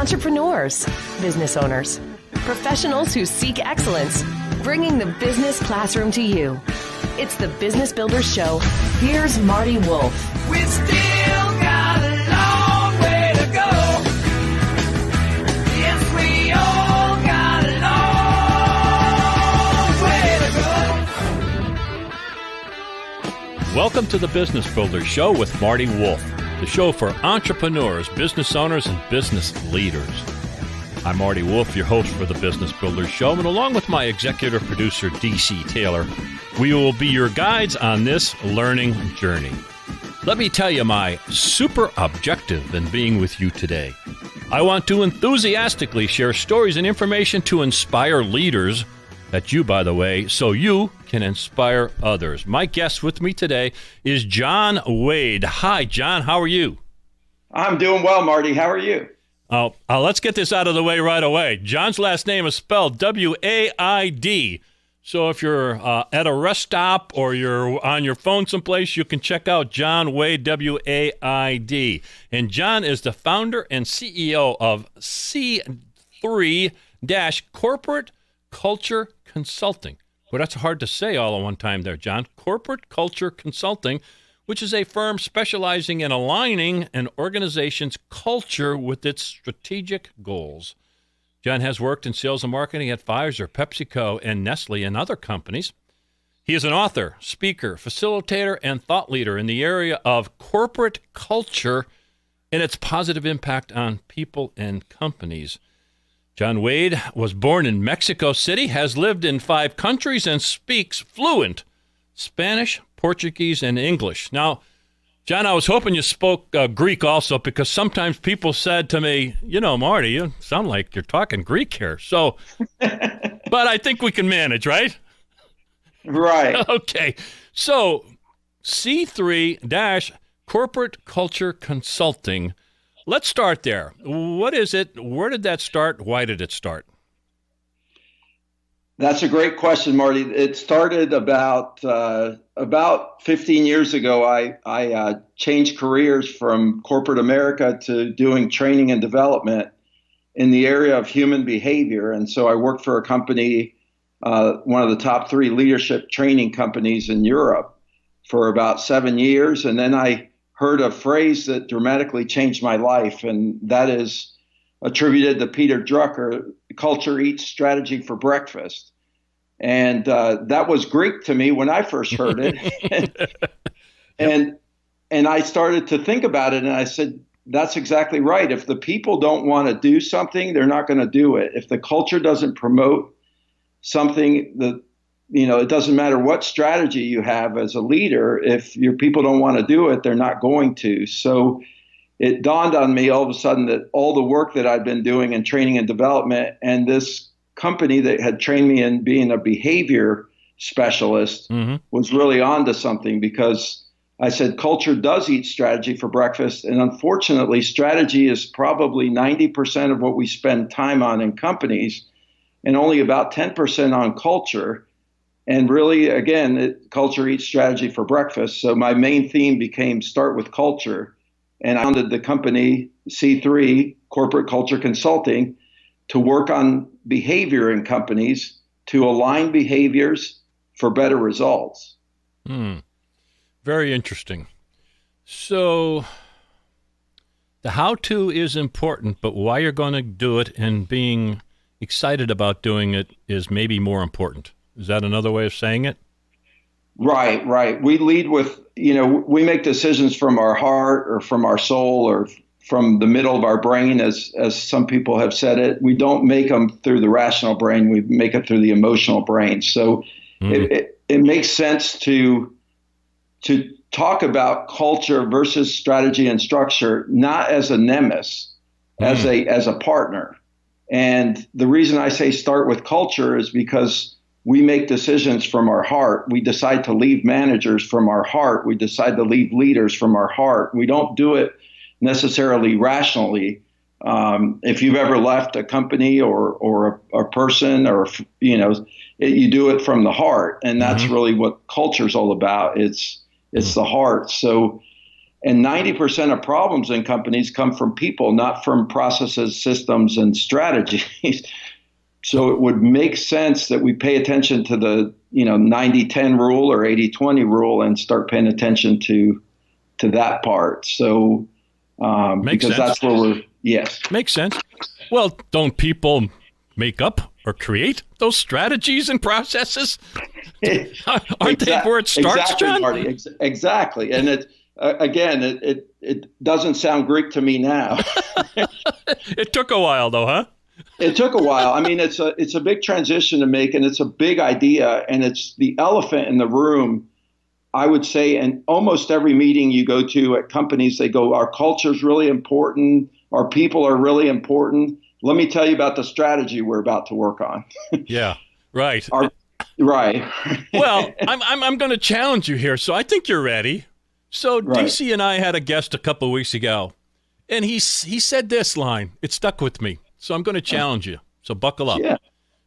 entrepreneurs, business owners, professionals who seek excellence, bringing the business classroom to you. It's the Business Builders Show. Here's Marty Wolff. We still got a long way to go. Yes, we all got a long way to go. Welcome to the Business Builders Show with Marty Wolff, the show for entrepreneurs, business owners, and business leaders. I'm Marty Wolff, your host for the Business Builders Show, and along with my executive producer, DC Taylor, we will be your guides on this learning journey. Let me tell you my super objective in being with you today. I want to enthusiastically share stories and information to inspire leaders, that's you, by the way, so you can inspire others. My guest with me today is John Wade. Hi, John. How are you? I'm doing well, Marty. How are you? Let's get this out of the way right away. John's last name is spelled W-A-I-D. So if you're at a rest stop or you're on your phone someplace, you can check out John Wade, W-A-I-D. And John is the founder and CEO of C3-Corporate Culture Consulting. Well, that's hard to say all at one time there, John. Corporate Culture Consulting, which is a firm specializing in aligning an organization's culture with its strategic goals. John has worked in sales and marketing at Pfizer, PepsiCo, and Nestle and other companies. He is an author, speaker, facilitator, and thought leader in the area of corporate culture and its positive impact on people and companies. John Wade was born in Mexico City, has lived in 5 countries, and speaks fluent Spanish, Portuguese, and English. Now, John, I was hoping you spoke Greek also, because sometimes people said to me, you know, Marty, you sound like you're talking Greek here. So, but I think we can manage, right? Right. Okay. So, C3-Corporate Culture Consulting. Let's start there. What is it? Where did that start? Why did it start? That's a great question, Marty. It started about 15 years ago. I changed careers from corporate America to doing training and development in the area of human behavior. And so I worked for a company, one of the top 3 leadership training companies in Europe for about 7 years. And then I heard a phrase that dramatically changed my life, and that is attributed to Peter Drucker: culture eats strategy for breakfast. And that was Greek to me when I first heard it. and I started to think about it, and I said, that's exactly right. If the people don't want to do something, they're not going to do it. If the culture doesn't promote something, it doesn't matter what strategy you have as a leader. If your people don't want to do it, they're not going to. So it dawned on me all of a sudden that all the work that I'd been doing in training and development, and this company that had trained me in being a behavior specialist was really onto something, because I said culture does eat strategy for breakfast. And unfortunately, strategy is probably 90% of what we spend time on in companies, and only about 10% on culture. And really, again, culture eats strategy for breakfast. So my main theme became start with culture. And I founded the company C3, Corporate Culture Consulting, to work on behavior in companies to align behaviors for better results. Very interesting. So the how-to is important, but why you're going to do it and being excited about doing it is maybe more important. Is that another way of saying it? Right. We lead with, we make decisions from our heart or from our soul or from the middle of our brain, as some people have said it. We don't make them through the rational brain. We make it through the emotional brain. So it makes sense to talk about culture versus strategy and structure, not as a nemesis, as a partner. And the reason I say start with culture is because we make decisions from our heart. We decide to leave managers from our heart. We decide to leave leaders from our heart. We don't do it necessarily rationally. If you've ever left a company or a person, or you do it from the heart, and that's really what culture is all about. It's the heart. So And 90% of problems in companies come from people, not from processes, systems, and strategies. So it would make sense that we pay attention to the 90-10 rule or 80-20 rule and start paying attention to that part. So because sense. That's where we're, yes. Makes sense. Well, don't people make up or create those strategies and processes? Aren't they where it starts, exactly, John? Marty. Exactly. And it doesn't sound Greek to me now. It took a while, though, huh? It took a while. I mean, it's a big transition to make, and it's a big idea, and it's the elephant in the room. I would say in almost every meeting you go to at companies, they go, our culture is really important. Our people are really important. Let me tell you about the strategy we're about to work on. Yeah, right. Right. Well, I'm going to challenge you here, so I think you're ready. So right. DC and I had a guest a couple of weeks ago, and he said this line. It stuck with me, so I'm going to challenge you. So buckle up. Yeah.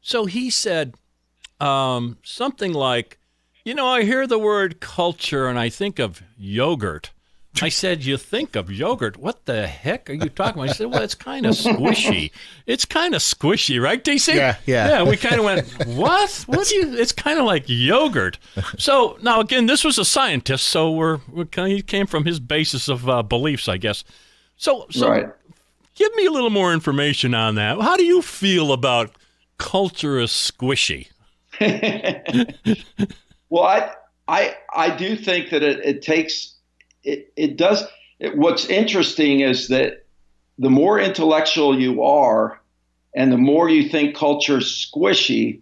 So he said something like, I hear the word culture and I think of yogurt. I said, you think of yogurt? What the heck are you talking about? I said, well, it's kind of squishy. It's kind of squishy, right, DC? Yeah. Yeah, we kind of went, what? It's kind of like yogurt. So now, again, this was a scientist, so he came from his basis of beliefs, I guess. So right. Give me a little more information on that. How do you feel about culture is squishy? Well, I do think that it takes. It does. What's interesting is that the more intellectual you are and the more you think culture's squishy,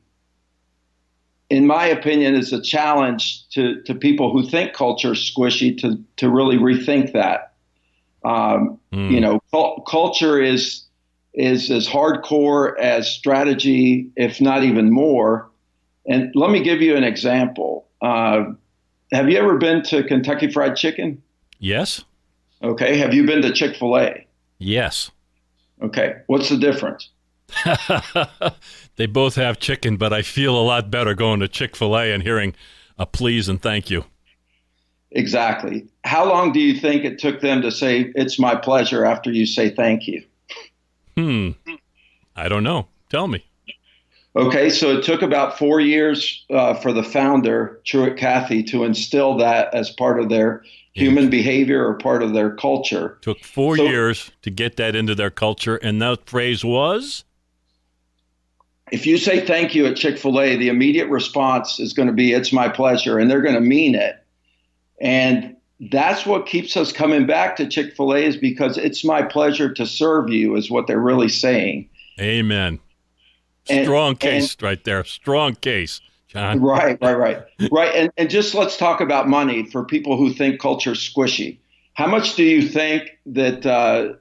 in my opinion, is a challenge to people who think culture's squishy to really rethink that. Culture is as hardcore as strategy, if not even more. And let me give you an example. Have you ever been to Kentucky Fried Chicken? Yes. Okay. Have you been to Chick-fil-A? Yes. Okay. What's the difference? They both have chicken, but I feel a lot better going to Chick-fil-A and hearing a please and thank you. Exactly. How long do you think it took them to say, it's my pleasure after you say thank you? I don't know. Tell me. Okay, so it took about 4 years for the founder, Truett Cathy, to instill that as part of their human behavior or part of their culture. Took 4 years to get that into their culture, and that phrase was? If you say thank you at Chick-fil-A, the immediate response is going to be, it's my pleasure, and they're going to mean it. And that's what keeps us coming back to Chick-fil-A, is because it's my pleasure to serve you, is what they're really saying. Amen. Strong case right there. Strong case, John. Right. And just let's talk about money for people who think culture's squishy. How much do you think that a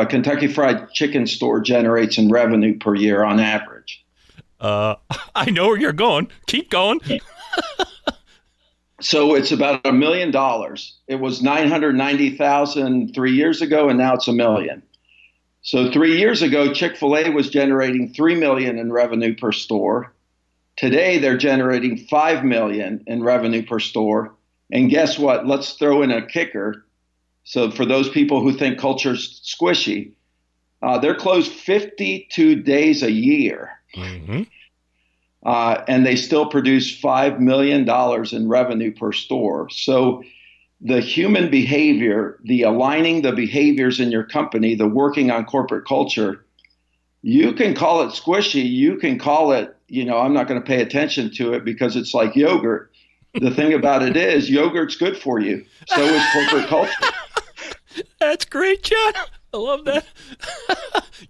Kentucky Fried Chicken store generates in revenue per year on average? I know where you're going. Keep going. So it's about $1 million. It was 990,000 3 years ago, and now it's $1 million. So 3 years ago, Chick-fil-A was generating $3 million in revenue per store. Today, they're generating $5 million in revenue per store. And guess what? Let's throw in a kicker. So for those people who think culture's squishy, they're closed 52 days a year. Mm-hmm. And they still produce $5 million in revenue per store. So the human behavior, the aligning the behaviors in your company, the working on corporate culture, you can call it squishy. You can call it, I'm not going to pay attention to it because it's like yogurt. The thing about it is yogurt's good for you. So is corporate culture. That's great, John. I love that.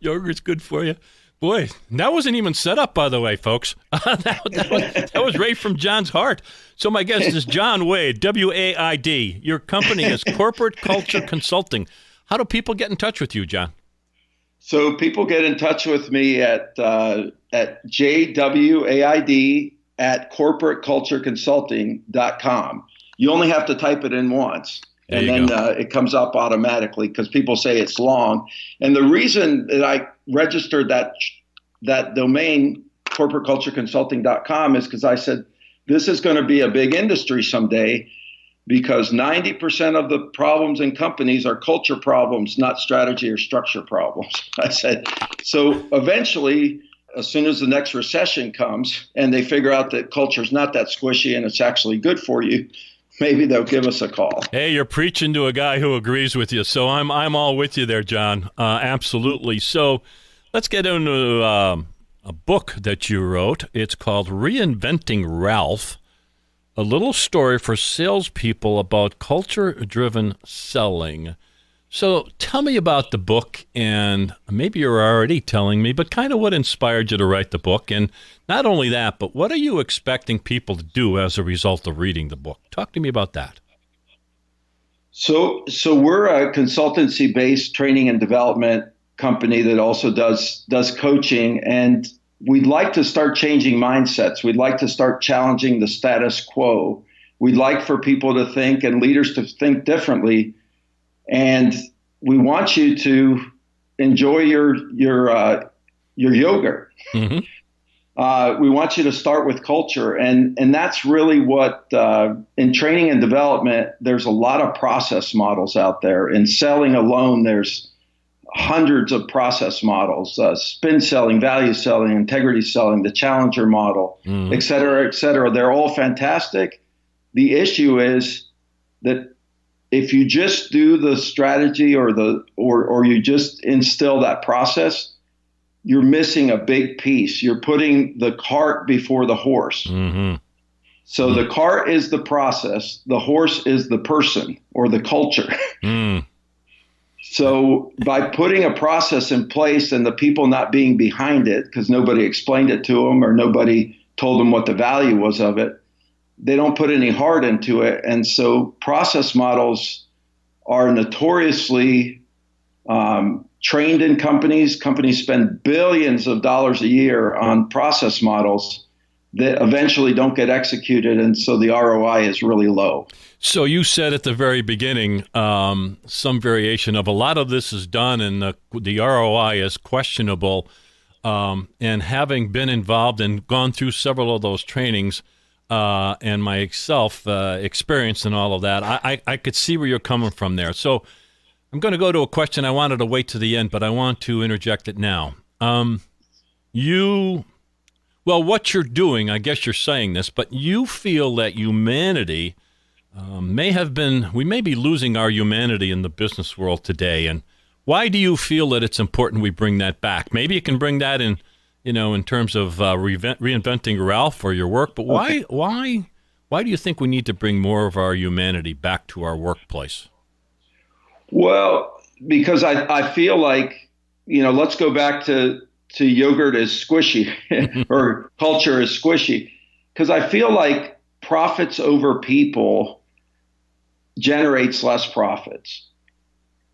Yogurt's good for you. Boy, that wasn't even set up, by the way, folks. that was right from John's heart. So my guest is John Wade, W-A-I-D. Your company is Corporate Culture Consulting. How do people get in touch with you, John? So people get in touch with me at jwaid@corporatecultureconsulting.com. You only have to type it in once. And then it comes up automatically because people say it's long. And the reason that I registered that domain, corporatecultureconsulting.com, is because I said, this is going to be a big industry someday. because 90% of the problems in companies are culture problems, not strategy or structure problems. I said, so eventually, as soon as the next recession comes and they figure out that culture is not that squishy and it's actually good for you, maybe they'll give us a call. Hey, you're preaching to a guy who agrees with you, so I'm all with you there, John. Absolutely. So let's get into a book that you wrote. It's called Reinventing Ralph, a little story for salespeople about culture-driven selling. So tell me about the book, and maybe you're already telling me, but kind of what inspired you to write the book. And not only that, but what are you expecting people to do as a result of reading the book? Talk to me about that. So we're a consultancy-based training and development company that also does coaching, and we'd like to start changing mindsets. We'd like to start challenging the status quo. We'd like for people to think and leaders to think differently. And we want you to enjoy your yogurt. Mm-hmm. We want you to start with culture. And that's really what, in training and development, there's a lot of process models out there. In selling alone, there's hundreds of process models, spin selling, value selling, integrity selling, the challenger model, et cetera, et cetera. They're all fantastic. The issue is that if you just do the strategy or you just instill that process, you're missing a big piece. You're putting the cart before the horse. Mm-hmm. So the cart is the process. The horse is the person or the culture. So by putting a process in place and the people not being behind it because nobody explained it to them or nobody told them what the value was of it, they don't put any heart into it. And so process models are notoriously trained in companies. Companies spend billions of dollars a year on process models that eventually don't get executed. And so the ROI is really low. So you said at the very beginning, some variation of a lot of this is done and the ROI is questionable. And having been involved and gone through several of those trainings, and myself experience and all of that, I could see where you're coming from there. So I'm going to go to a question. I wanted to wait to the end, but I want to interject it now. What you're doing, I guess you're saying this, but you feel that humanity we may be losing our humanity in the business world today. And why do you feel that it's important we bring that back? Maybe you can bring that in, in terms of reinventing Ralph for your work, but why do you think we need to bring more of our humanity back to our workplace? Well, because I feel like, let's go back to yogurt is squishy or culture is squishy, because I feel like profits over people generates less profits.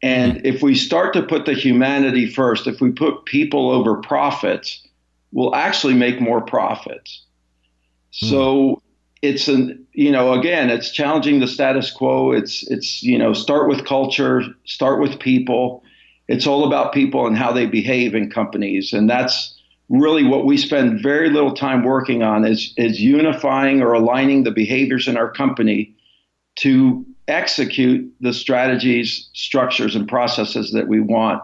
And if we start to put the humanity first, if we put people over profits, we'll actually make more profits. So it's it's challenging the status quo. It's start with culture, start with people. It's all about people and how they behave in companies. And that's really what we spend very little time working on is unifying or aligning the behaviors in our company to execute the strategies, structures, and processes that we want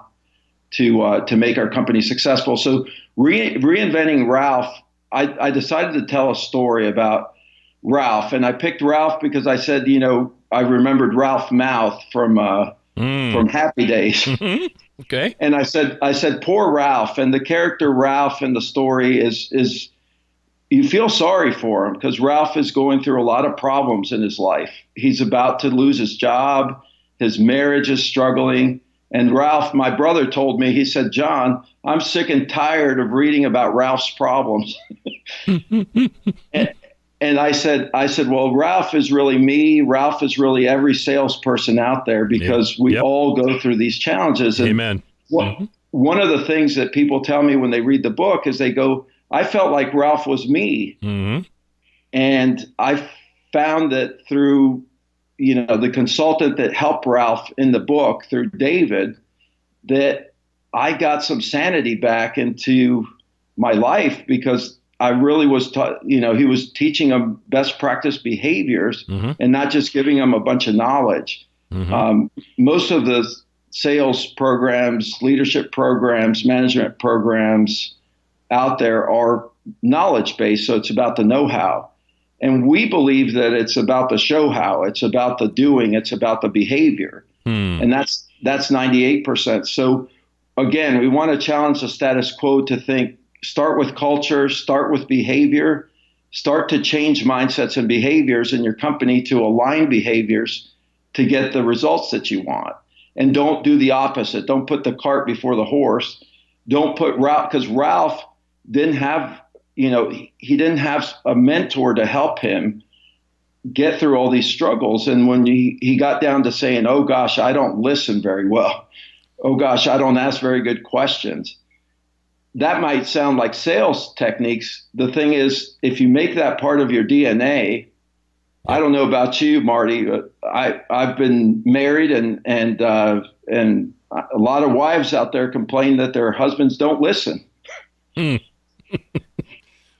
to make our company successful. So reinventing Ralph, I decided to tell a story about Ralph, and I picked Ralph because I said, I remembered Ralph Mouth from Happy Days. Okay. And I said, poor Ralph. And the character Ralph in the story is you feel sorry for him because Ralph is going through a lot of problems in his life. He's about to lose his job. His marriage is struggling. And Ralph, my brother, told me, he said, John, I'm sick and tired of reading about Ralph's problems. And I said, well, Ralph is really me. Ralph is really every salesperson out there because we all go through these challenges. And Amen. One of the things that people tell me when they read the book is they go, I felt like Ralph was me. Mm-hmm. And I found that through, the consultant that helped Ralph in the book, through David, that I got some sanity back into my life because I really was taught, he was teaching them best practice behaviors and not just giving them a bunch of knowledge. Most of the sales programs, leadership programs, management programs out there are knowledge based. So it's about the know-how. And we believe that it's about the show-how. It's about the doing. It's about the behavior. And that's 98%. So again, we want to challenge the status quo to think, start with culture, start with behavior, start to change mindsets and behaviors in your company to align behaviors to get the results that you want. And don't do the opposite. Don't put the cart before the horse. Don't put Ralph, because Ralph didn't have, he didn't have a mentor to help him get through all these struggles. And when he got down to saying, oh gosh, I don't listen very well. Oh gosh, I don't ask very good questions. That might sound like sales techniques. The thing is, if you make that part of your DNA, I don't know about you, Marty, but I've been married and a lot of wives out there complain that their husbands don't listen.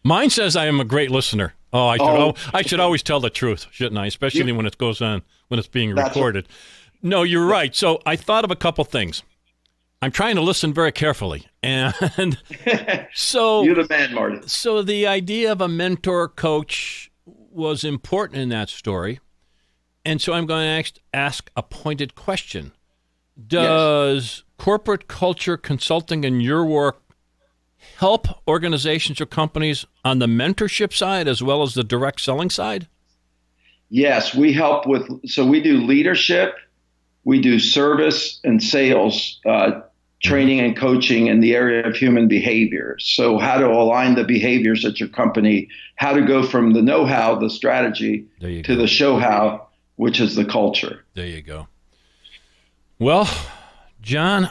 Mine says I am a great listener. I should always tell the truth, shouldn't I? Especially when it goes on, when it's being recorded. No, you're right. So I thought of a couple things. I'm trying to listen very carefully. And so you're the man, Marty. So the idea of a mentor coach was important in that story. And so I'm going to ask a pointed question. Does corporate culture consulting in your work help organizations or companies on the mentorship side as well as the direct selling side? Yes, we help so we do leadership, we do service and sales, training and coaching in the area of human behavior. So how to align the behaviors at your company, how to go from the know-how, the strategy, to the show-how, which is the culture. There you go. Well, John,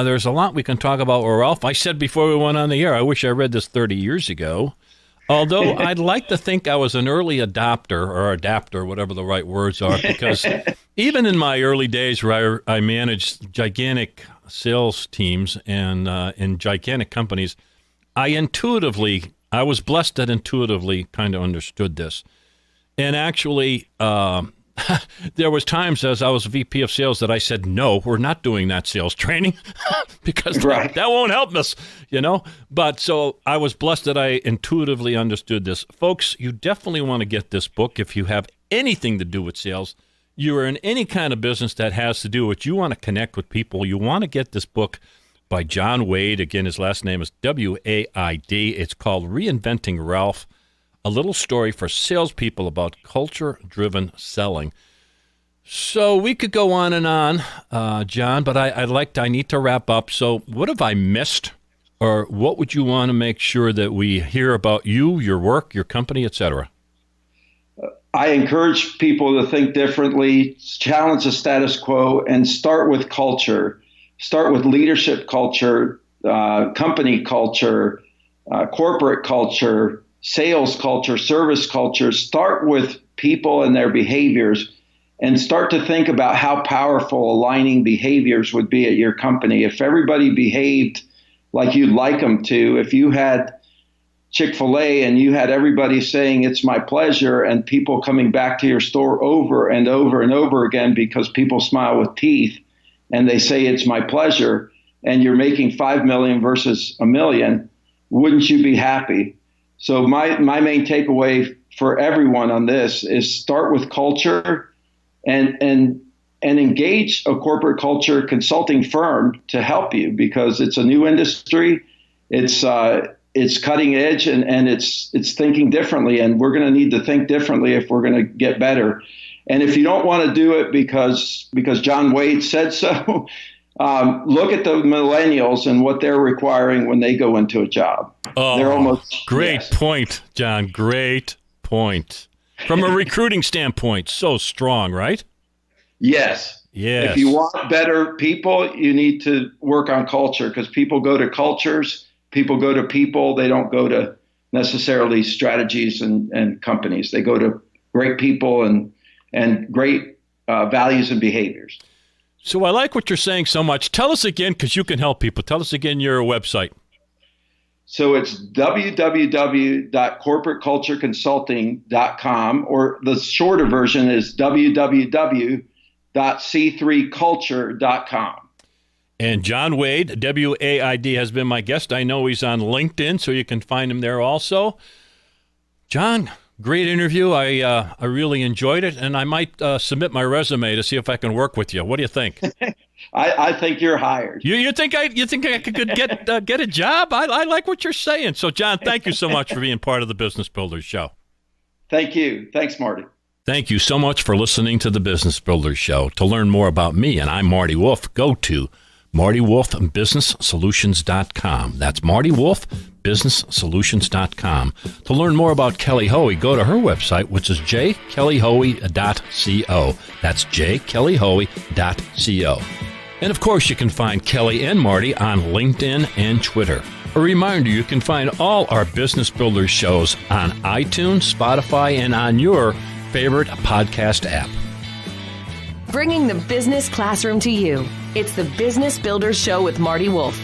there's a lot we can talk about with Ralph. I said before we went on the air, I wish I read this 30 years ago. Although I'd like to think I was an early adopter or adapter, whatever the right words are, because even in my early days where I managed gigantic sales teams and in gigantic companies, I was blessed that intuitively kind of understood this. And actually, there was times as I was VP of sales that I said, no, we're not doing that sales training because that won't help us, But so I was blessed that I intuitively understood this. Folks, you definitely want to get this book if you have anything to do with sales. You are in any kind of business that has to do with, you want to connect with people. You want to get this book by John Wade. Again, his last name is W-A-I-D. It's called Reinventing Ralph. A little story for salespeople about culture-driven selling. So we could go on and on, John, but I need to wrap up. So what have I missed, or what would you want to make sure that we hear about you, your work, your company, et cetera? I encourage people to think differently, challenge the status quo, and start with culture. Start with leadership culture, company culture, corporate culture, sales culture, service culture. Start with people and their behaviors and start to think about how powerful aligning behaviors would be at your company. If everybody behaved like you'd like them to, if you had Chick-fil-A and you had everybody saying it's my pleasure and people coming back to your store over and over and over again because people smile with teeth and they say it's my pleasure, and you're making 5 million versus a million, wouldn't you be happy? So my main takeaway for everyone on this is start with culture and engage a corporate culture consulting firm to help you, because it's a new industry. It's cutting edge and it's thinking differently, and we're going to need to think differently if we're going to get better. And if you don't want to do it because John Wade said so, look at the millennials and what they're requiring when they go into a job. Oh, they're almost great point, John. Great point. From a recruiting standpoint, so strong, right? Yes. Yes. If you want better people, you need to work on culture, because people go to cultures, people go to people. They don't go to necessarily strategies and companies. They go to great people and great values and behaviors. So I like what you're saying so much. Tell us again, because you can help people. Tell us again your website. So it's www.corporatecultureconsulting.com, or the shorter version is www.c3culture.com. And John Wade, W-A-I-D, has been my guest. I know he's on LinkedIn, so you can find him there also. John, great interview. I really enjoyed it, and I might submit my resume to see if I can work with you. What do you think? I think you're hired. You think I could get a job? I like what you're saying. So, John, thank you so much for being part of the Business Builders Show. Thank you. Thanks, Marty. Thank you so much for listening to the Business Builders Show. To learn more about me, and I'm Marty Wolff, go to MartyWolfBusinessSolutions.com. That's MartyWolfBusinessSolutions.com. To learn more about Kelly Hoey, go to her website, which is jkellyhoey.co. That's jkellyhoey.co. And of course, you can find Kelly and Marty on LinkedIn and Twitter. A reminder, you can find all our Business Builders shows on iTunes, Spotify, and on your favorite podcast app. Bringing the business classroom to you. It's the Business Builders Show with Marty Wolff.